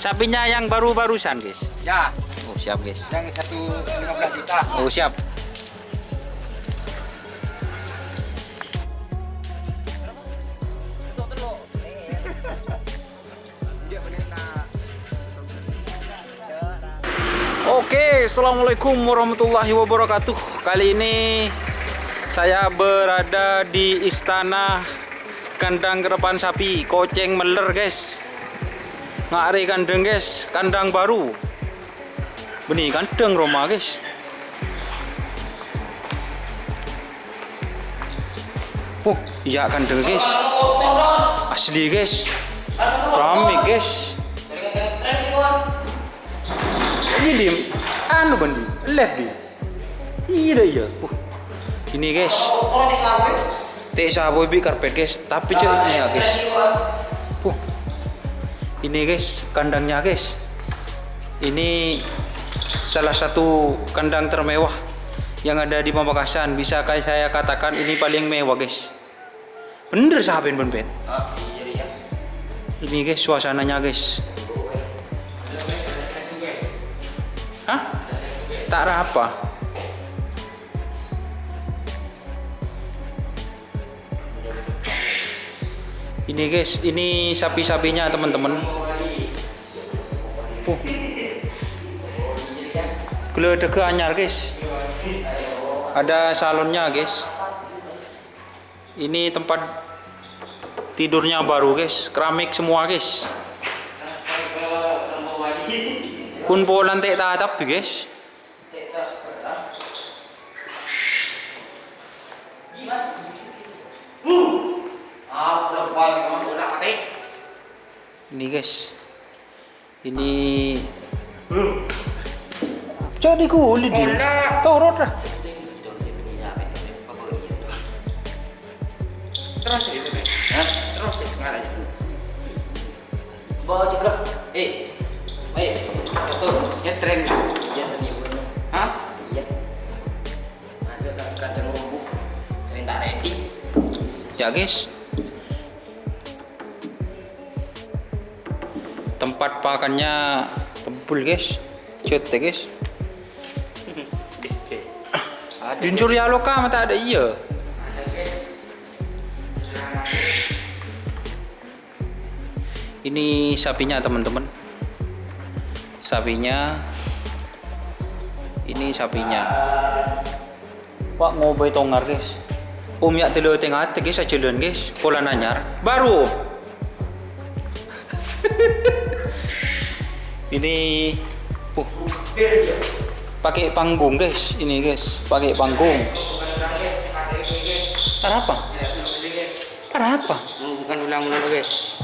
Sapinya yang baru-barusan, guys. Ya. Oh, siap, guys. Yang 1,15 juta. Oh, siap. Oke, assalamualaikum warahmatullahi wabarakatuh. Kali ini saya berada di Istana Kandang Kerepan Sapi Koceng Meler, guys. Ngari kandang, guys, kandang baru. Benih kandang Roma, guys. Oh, iya kandang, guys. Asli, guys. Rame, guys. Jadi, anu bandi, left di. Iya. Ini, guys. Tek saboy bi karpet, guys. Tapi cek ini ya, guys. Ini, guys, kandangnya, guys. Ini salah satu kandang termewah yang ada di Pamekasan. Bisa saya katakan ini paling mewah, guys. Bener sahabat ben. Ini, guys, suasananya, guys. Hah? Tak apa. Ini, guys, ini sapi-sapinya, teman-teman. Geledek anyar, guys. Ada salonnya, guys. Ini tempat tidurnya baru, guys. Keramik semua, guys. Kun po lantai tatap, guys. Ini, guys. Ini jadi kulit di torot lah. Terus gitu, Bang. Hah? Terus nggak aja. Bawa juga. Betul. Ya tren. Ya tadi punya. Hah? Iya. Ada kadang rumput. Tren tak ready. Ya, guys. Tempat pakannya tebul, guys. Cut, guys. Dincur ya loka mata ada iya. Ini sapinya, teman-teman. Sapinya. Ini sapinya. Pak ngobai tongar, guys. Ya telo tengah guys ajalan, guys. Pola nanyar. Baru. Ini pakai panggung, guys. Ini, guys, pakai panggung. Apa? Bukan ulang-ulang, guys.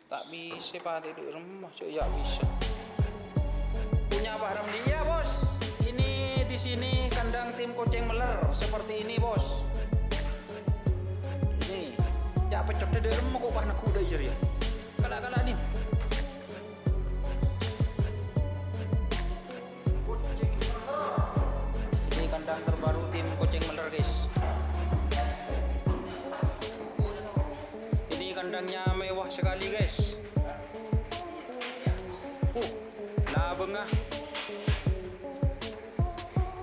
Tak bisa pakai di rumah, cok, ya bisa. Punya Pak Ramli ya, bos. Ini di sini kandang tim Koceng Meler seperti ini, bos. Ini ya pecok di rumah kok karena kuda jadi ya. Kala-kala nih. Ini kandang terbaru tim Koceng Meler, guys. Ini kandangnya mewah sekali, guys. Lah bengah.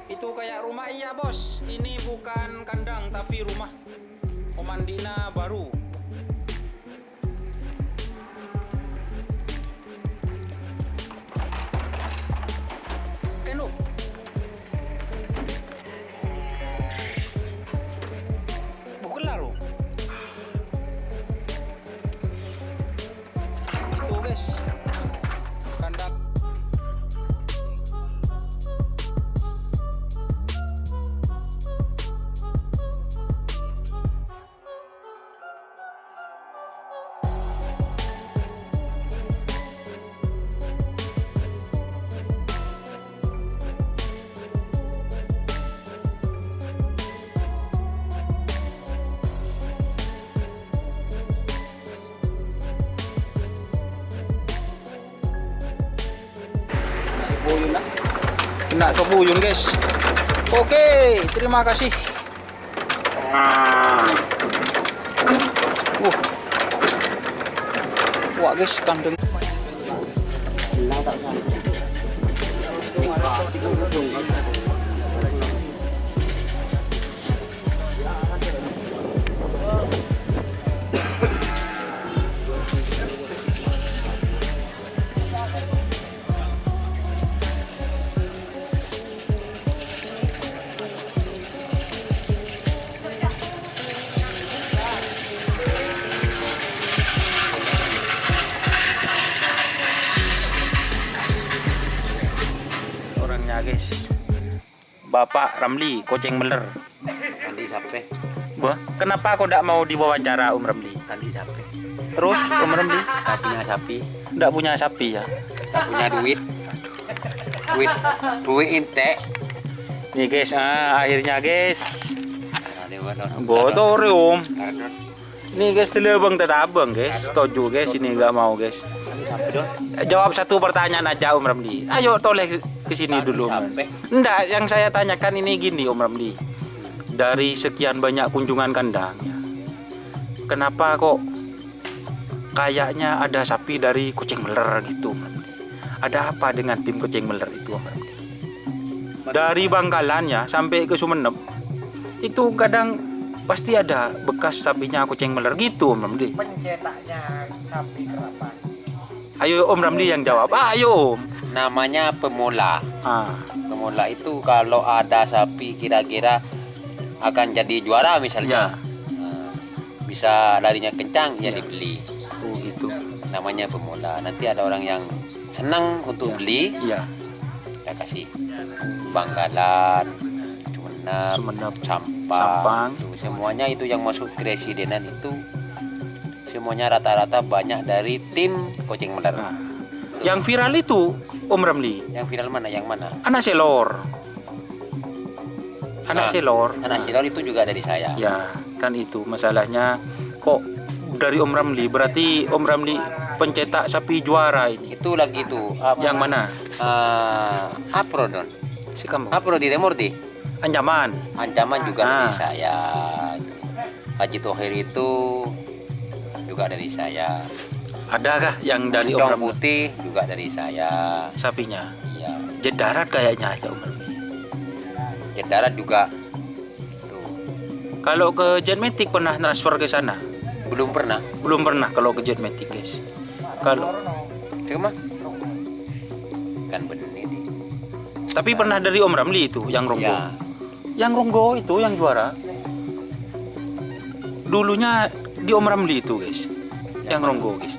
Itu Itu kayak rumah. Iya bos, ini bukan kandang tapi rumah. Komandina baru. Kenu. Bukan lalu. Itu guys. Kandang. Buyun lah. Kena kebuyun guys. Oke, terima kasih. Wah guys, kandang. Orangnya guys, Bapak Ramli Koceng Meler. Tadi sampai. Wah, kenapa kau tidak mau diwawancara Om Ramli? Tadi sampai. Terus Om Ramli Tak punya sapi. tidak punya sapi ya? Tak punya duit. Duit inte. Nih guys, akhirnya guys. Ada Botol Om. Nih guys, telebang tetabang guys. Setuju guys, ini nggak mau guys. Sampai dong. Jawab satu pertanyaan aja Om Ramli. Ayo toleh ke sini dulu. Sampai. Enggak, yang saya tanyakan ini gini Om Ramli. Dari sekian banyak kunjungan kandangnya, kenapa kok kayaknya ada sapi dari Koceng Meler gitu Om Ramli? Ada apa dengan tim Koceng Meler itu Om Ramli? Dari Bangkalan ya sampai ke Sumeneb, itu kadang pasti ada bekas sapinya Koceng Meler gitu Om Ramli. Pencetaknya sapi kerapan. Ayo Om Ramli yang jawab. Ayo Om. Namanya pemula. Ah, Pemula itu kalau ada sapi kira-kira akan jadi juara misalnya. Bisa larinya kencang ya dibeli. oh gitu. Namanya pemula. Nanti ada orang yang senang untuk beli, Iya. ya kasih. Bangkalan, Sumeneb, Sampang, Sampang. itu semuanya itu yang masuk keresidenan itu semuanya rata-rata banyak dari tim Koceng Meler. Nah, yang viral itu Om Ramli, Yang viral mana? Yang mana? anak selor. Anak selor. Anak silor itu juga dari saya. Ya, kan itu masalahnya. Kok dari Om Ramli? Berarti Om Ramli pencetak sapi juara ini. Itu lagi tuh. Yang mana? Apro don. Si kamu. Apro di Timur di. Ancaman. Ancaman juga Ah. dari saya. Itu. Haji Tohir itu juga dari saya. Adakah yang dari Om Cong Ramli? Putih juga dari saya. Sapinya. Iya. Jet darat kayaknya ya Om Ramli. Jet darat juga. Tuh. Kalau ke Jetmatic pernah transfer ke sana? Belum pernah. Belum pernah kalau ke Jetmatic guys. Kalau Cuma kan bener ini. tapi pernah dari Om Ramli itu yang Ronggo. Ya. Yang Ronggo itu yang juara. Dulunya di Om Ramli itu guys. Yang Ronggo guys.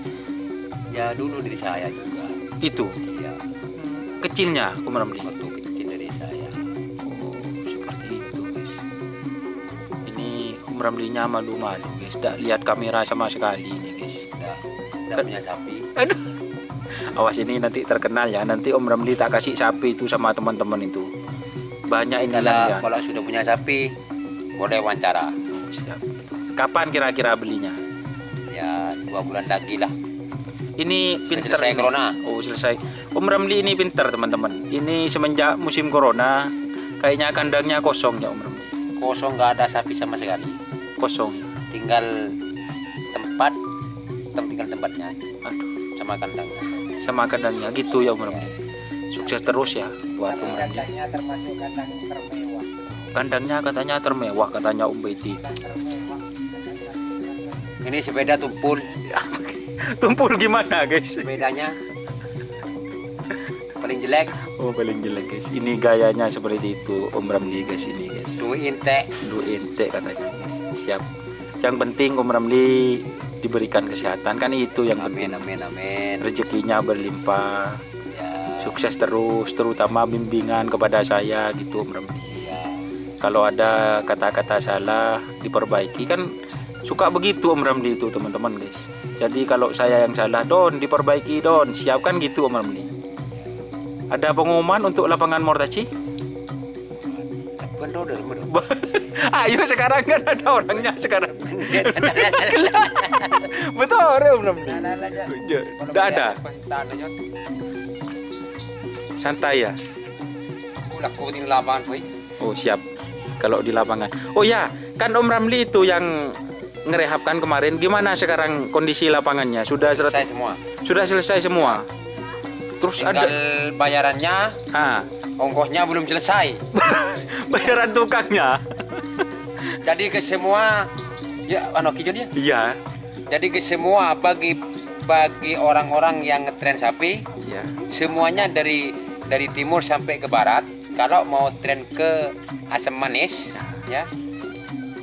Ya dulu dari saya juga. Itu Iya. kecilnya Om Ramli. Waktu kecil dari saya. Oh, seperti itu guys. Ini Om Ramlinya malu-malu guys. Tidak lihat kamera sama sekali ini guys. Tidak punya sapi. Aduh. Awas ini nanti terkenal ya. Nanti Om Ramli tak kasih sapi itu sama teman-teman itu. Banyak ini ya. Kalau sudah punya sapi boleh wawancara. Siap. Kapan kira-kira belinya? Ya 2 bulan lagi lah. Ini pinter. Selesai ini. corona. Oh selesai. Om Ramli ini pinter teman-teman. Ini semenjak musim corona kayaknya kandangnya kosong ya Om Ramli. Kosong nggak ada sapi sama sekali. Kosong. Tinggal tempatnya Aduh, sama kandangnya. sama kandangnya gitu ya Om Ramli. Sukses terus ya buat Om Ramli. Kandangnya termasuk kandang termewah. kandangnya katanya termewah katanya Om Beti. Ini sepeda tumpul. Tumpul gimana guys? Sepedanya paling jelek. Oh paling jelek guys. Ini gayanya seperti itu Om Ramli guys ini guys. Duh ente. Lu ente katanya guys. Siap. Yang penting Om Ramli diberikan kesehatan kan itu yang penting. Amin, amin, amin. Rezekinya berlimpah. Ya, Sukses terus, terutama bimbingan kepada saya gitu Om Ramli. ya. Kalau ada kata-kata salah diperbaiki kan suka begitu Om Ramli itu teman-teman guys. Jadi kalau saya yang salah don diperbaiki don, siapkan gitu Om Ramli. Ada pengumuman untuk lapangan Mortaci? Bener, bener. Ayo sekarang kan ada orangnya sekarang. Betul Om Ramli. Tidak ada. Santai ya. Aku di lapangan, boy. Oh siap. Kalau di lapangan. Oh ya, kan Om Ramli itu yang ngerehabkan kemarin. Gimana sekarang kondisi lapangannya? Sudah Selesai semua. Sudah selesai semua. Terus Tinggal ada bayarannya, ongkosnya belum selesai. bayaran tukangnya. Jadi ke semua, ya, kijon ya. Iya. Jadi ke semua bagi orang-orang yang ngetren sapi, Iya. semuanya dari timur sampai ke barat. Kalau mau tren ke asam manis, ya.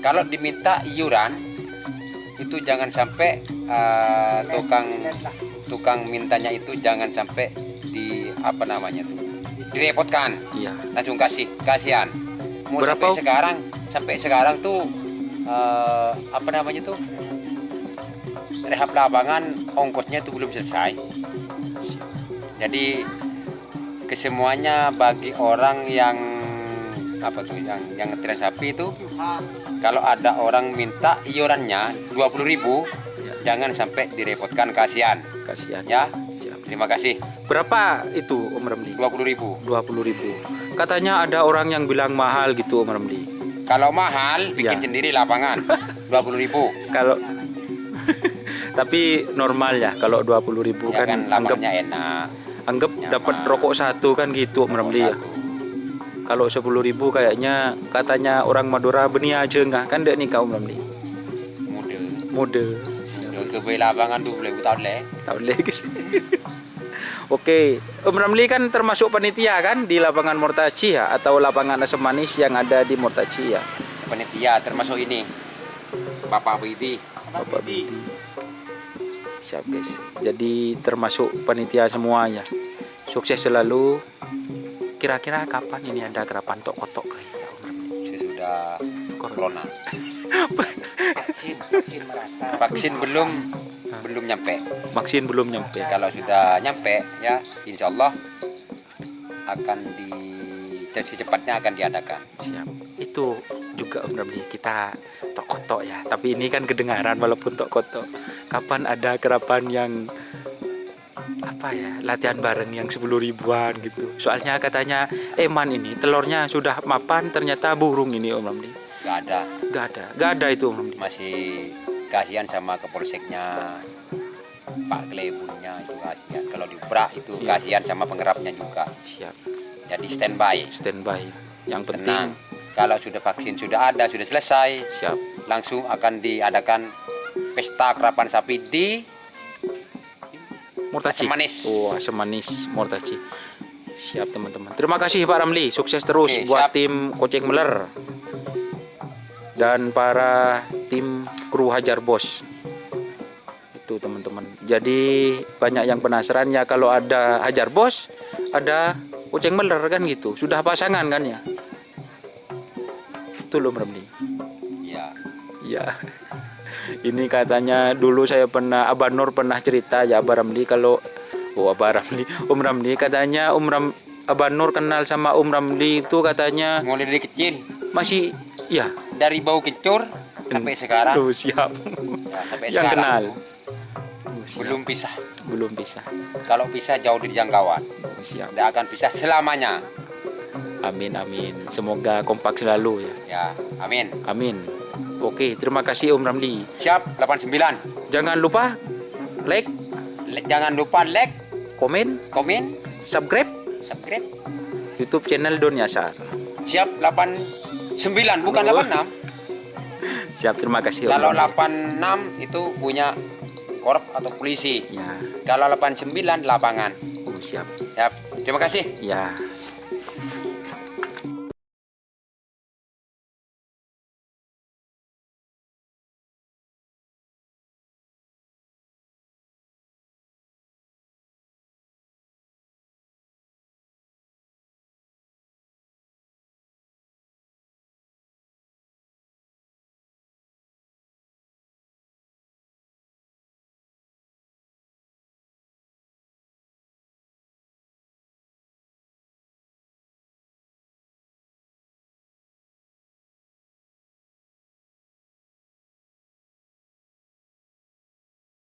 Kalau diminta iuran, itu jangan sampai tukang mintanya itu jangan sampai direpotkan. Iya. Langsung kasihan. Mau Berapa? sampai sekarang tuh rehab lapangan ongkosnya itu belum selesai. Jadi kesemuanya bagi orang yang yang ngetren sapi itu, kalau ada orang minta iurannya 20.000, jangan sampai direpotkan, kasihan. Kasihan. Ya. Siap. Terima kasih. Berapa itu Om Ramli? 20.000. 20.000. Katanya ada orang yang bilang mahal gitu Om Ramli. Kalau mahal bikin Ya. sendiri lapangan. 20.000. Kalau tapi normal ya kalau 20.000 Ya kan kan lapangannya enak. anggap nyaman. dapat rokok satu kan gitu Om Ramli ya. Satu. Kalau 10.000 kayaknya katanya orang Madura benih aja enggak kan dek nih Om Ramli. Mode. Ke lapangan tuh boleh tahun le. Tahun lagi sih. Oke, Om Ramli kan termasuk panitia kan di lapangan Mortaci ya atau lapangan asam manis yang ada di Mortaci ya. Panitia termasuk ini. Bapak Bidi. Bapak Bidi. Siap guys. Jadi termasuk panitia semua ya. Sukses selalu. Kira-kira kapan ini ada kerapan tok-tok ya Om Ramli? Sesudah corona. Vaksin merata. Vaksin belum nyampe. Vaksin belum nyampe. Kalau sudah nyampe ya, insya Allah akan secepatnya akan diadakan. Siap. Itu juga Om Ramli kita tok-tok ya. Tapi ini kan kedengaran walaupun tok-tok. Kapan ada kerapan yang latihan bareng yang 10.000-an gitu. Soalnya katanya eman ini telurnya sudah mapan ternyata burung ini Om Ramli. Gak ada itu Om Ramli. Masih kasihan sama kepolseknya, Pak Klebunnya itu kasihan. Kalau diubrak itu kasihan sama penggerapnya juga. Siap. Jadi standby. Yang penting tenang. Kalau sudah vaksin sudah ada, sudah selesai, siap. langsung akan diadakan pesta kerapan sapi di Mortaci. Asam Manis. Oh, Asam Manis Mortaci. Siap teman-teman. Terima kasih Pak Ramli. Sukses terus Oke, buat siap. tim Koceng Meler dan para tim kru Hajar Bos. Itu teman-teman. Jadi banyak yang penasaran ya kalau ada Hajar Bos, ada Koceng Meler kan gitu. Sudah pasangan kan ya? Itu loh Ramli. ya. Ya. Ini katanya dulu saya pernah Abah Nur pernah cerita ya Abah Ramli kalau Om Ramli katanya Abah Nur kenal sama Om Ramli itu katanya Mulai dari kecil, masih ya dari bau kencur sampai sekarang. tuh siap Ya, sampai yang sekarang kenal belum pisah. belum bisa. Kalau pisah jauh dari jangkauan. Siap. Tidak akan pisah selamanya. Amin amin. Semoga kompak selalu ya. Ya, amin. Amin. Oke, terima kasih Om Ramli. Siap, 89. Jangan lupa like, Jangan lupa like, komen, komen, subscribe subscribe. YouTube channel Don Yasar. Siap, 89. 9 bukan 86. Siap, terima kasih. Kalau Om. 86 itu punya korup atau polisi. Ya, Kalau 89 lapangan. oh, siap. Ya, terima kasih. Ya.